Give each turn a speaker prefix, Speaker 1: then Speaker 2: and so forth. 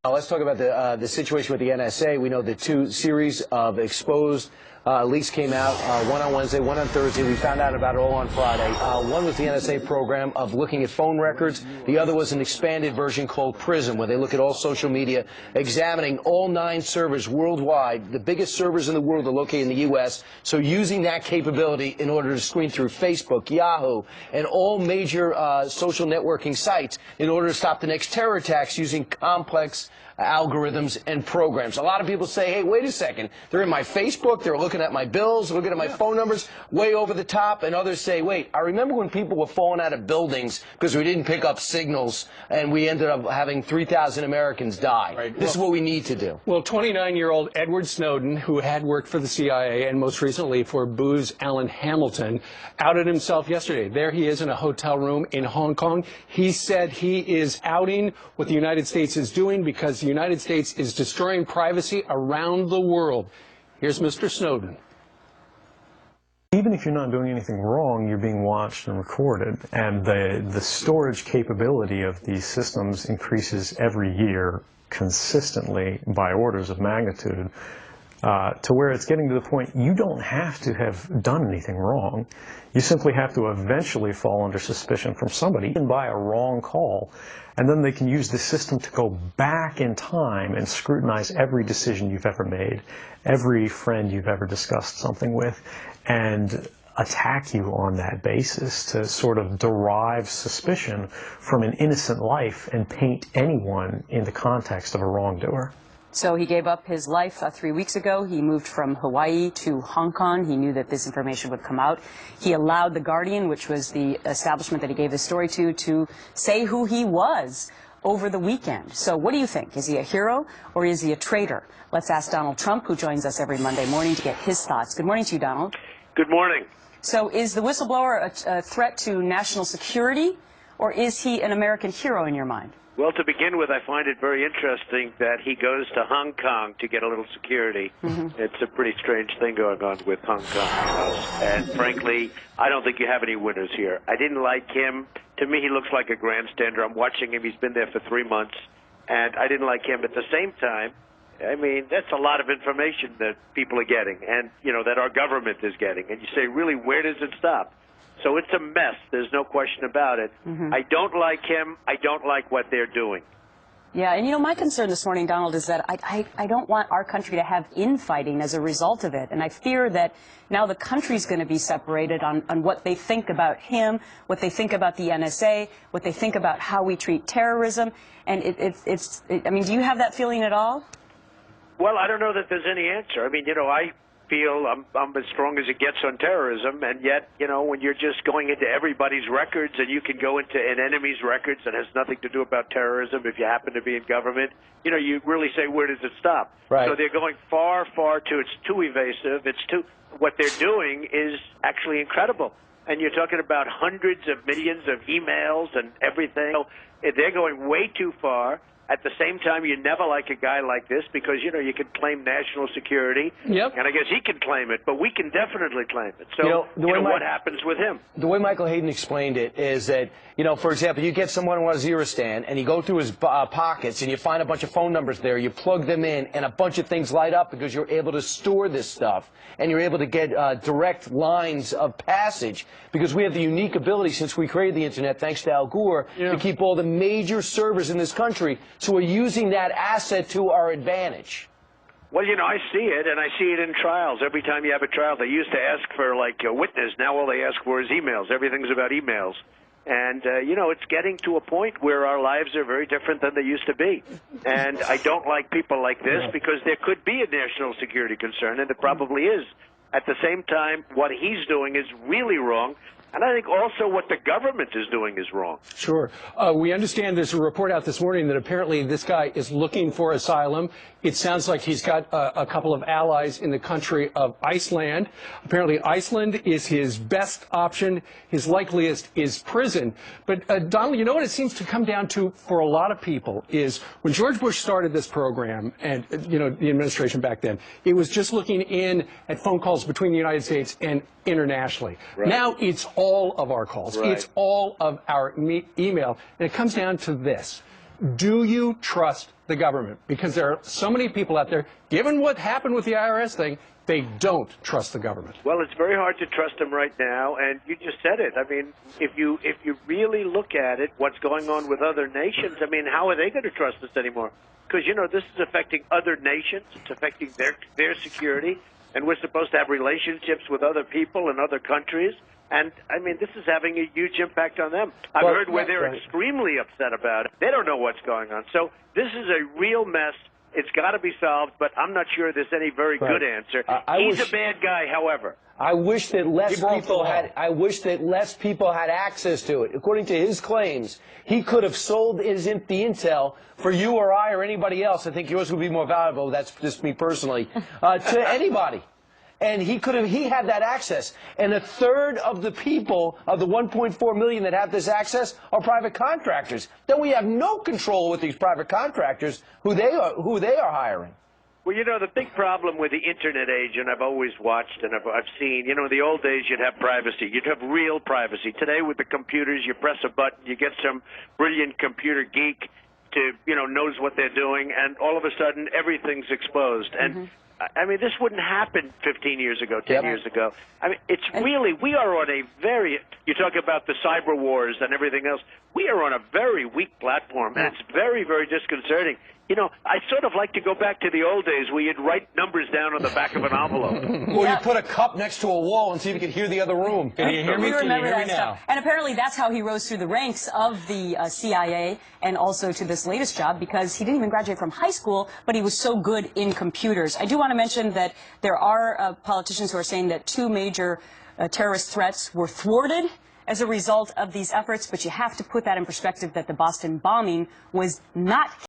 Speaker 1: Let's talk about the situation with the NSA. We know the two series of exposed leaks came out, one on Wednesday, one on Thursday. We found out about it all on Friday. One was the NSA program of looking at phone records. The other was an expanded version called PRISM, where they look at all social media, examining all 9 servers worldwide. The biggest servers in the world are located in the U.S., so using that capability in order to screen through Facebook, Yahoo, and all major social networking sites in order to stop the next terror attacks using complex algorithms and programs. A lot of people say, hey, wait a second, they're in my Facebook, they're looking at my bills, looking at my phone numbers, way over the top, and others say, wait, I remember when people were falling out of buildings because we didn't pick up signals, and we ended up having 3,000 Americans die. Right. This is what we need to do.
Speaker 2: Well, 29-year-old Edward Snowden, who had worked for the CIA and most recently for Booz Allen Hamilton, outed himself yesterday. There he is in a hotel room in Hong Kong. He said he is outing what the United States is doing because the United States is destroying privacy around the world. Here's Mr. Snowden.
Speaker 3: Even if you're not doing anything wrong, you're being watched and recorded, and the storage capability of these systems increases every year consistently by orders of magnitude, to where it's getting to the point you don't have to have done anything wrong. You simply have to eventually fall under suspicion from somebody, even by a wrong call, and then they can use the system to go back in time and scrutinize every decision you've ever made, every friend you've ever discussed something with, and attack you on that basis to sort of derive suspicion from an innocent life and paint anyone in the context of a wrongdoer.
Speaker 4: So he gave up his life 3 weeks ago. He moved from Hawaii to Hong Kong. He knew that this information would come out. He allowed The Guardian, which was the establishment that he gave his story to say who he was over the weekend. So what do you think? Is he a hero or is he a traitor? Let's ask Donald Trump, who joins us every Monday morning, to get his thoughts. Good morning to you, Donald.
Speaker 5: Good morning.
Speaker 4: So is the whistleblower a threat to national security, or is he an American hero in your mind?
Speaker 5: Well, to begin with, I find it very interesting that he goes to Hong Kong to get a little security. It's a pretty strange thing going on with Hong Kong. And frankly, I don't think you have any winners here. I didn't like him. To me, he looks like a grandstander. I'm watching him. He's been there for 3 months. And I didn't like him. At the same time, I mean, that's a lot of information that people are getting and, you know, that our government is getting. And you say, really, where does it stop? So it's a mess. There's no question about it. I don't like him. I don't like what they're doing.
Speaker 4: Yeah, and you know, my concern this morning, Donald, is that I don't want our country to have infighting as a result of it. And I fear that now the country's going to be separated on what they think about him, what they think about the NSA, what they think about how we treat terrorism. And I mean, do you have that feeling at all?
Speaker 5: Well, I don't know that there's any answer. I mean, you know, I feel I'm as strong as it gets on terrorism, and yet, you know, when you're just going into everybody's records and you can go into an enemy's records that has nothing to do about terrorism if you happen to be in government, you know, you really say, where does it stop?
Speaker 1: Right.
Speaker 5: So they're going far, far it's too evasive. What they're doing is actually incredible. And you're talking about hundreds of millions of emails and everything. They're going way too far. At the same time, you never like a guy like this because, you know, you can claim national security.
Speaker 2: Yep.
Speaker 5: And I guess he can claim it, but we can definitely claim it. So, what happens with him?
Speaker 1: The way Michael Hayden explained it is that, you know, for example, you get someone on a Waziristan and you go through his pockets and you find a bunch of phone numbers there, you plug them in, and a bunch of things light up because you're able to store this stuff and you're able to get direct lines of passage because we have the unique ability, since we created the Internet, thanks to Al Gore, to keep all the major servers in this country. So we're using that asset to our advantage.
Speaker 5: Well, you know, I see it, and I see it in trials. Every time you have a trial, they used to ask for, like, a witness. Now all they ask for is emails. Everything's about emails. And, you know, it's getting to a point where our lives are very different than they used to be. And I don't like people like this because there could be a national security concern, and it probably is. At the same time, what he's doing is really wrong. And I think also what the government is doing is wrong.
Speaker 2: Sure. We understand there's a report out this morning that apparently this guy is looking for asylum. It sounds like he's got a couple of allies in the country of Iceland. Apparently Iceland is his best option. His likeliest is prison. But Donald, you know what it seems to come down to for a lot of people is when George Bush started this program and, you know, the administration back then, it was just looking in at phone calls between the United States and internationally. Right. Now it's all of our calls. Right. It's all of our email. And it comes down to this. Do you trust the government? Because there are so many people out there, given what happened with the IRS thing, they don't trust the government.
Speaker 5: Well, it's very hard to trust them right now, and you just said it. I mean, if you really look at it, what's going on with other nations, I mean, how are they going to trust us anymore? Because, you know, this is affecting other nations. It's affecting their security, and we're supposed to have relationships with other people and other countries. And, I mean, this is having a huge impact on them. I've heard where they're extremely upset about it. They don't know what's going on. So this is a real mess. It's got to be solved, but I'm not sure there's any very good answer. He's a bad guy, however.
Speaker 1: I wish that less people had access to it. According to his claims, he could have sold the intel for you or I or anybody else. I think yours would be more valuable. That's just me personally. To anybody. And he had that access. And a third of the people, of the 1.4 million that have this access, are private contractors. Then we have no control with these private contractors who they are hiring.
Speaker 5: Well, you know, the big problem with the Internet age, and I've always watched and I've seen, you know, in the old days you'd have privacy. You'd have real privacy. Today with the computers, you press a button, you get some brilliant computer geek to, you know, knows what they're doing, and all of a sudden everything's exposed. And I mean, this wouldn't happen 15 years ago, 10 years ago. I mean, it's really, we are on a very, you talk about the cyber wars and everything else, we are on a very weak platform, and it's very, very disconcerting. You know, I sort of like to go back to the old days where you'd write numbers down on the back of an envelope.
Speaker 1: Or you put a cup next to a wall and see if you can hear the other room. Can you hear me? Can you hear me now?
Speaker 4: And apparently that's how he rose through the ranks of the CIA and also to this latest job, because he didn't even graduate from high school, but he was so good in computers. I do want to mention that there are politicians who are saying that 2 major terrorist threats were thwarted as a result of these efforts, but you have to put that in perspective that the Boston bombing was not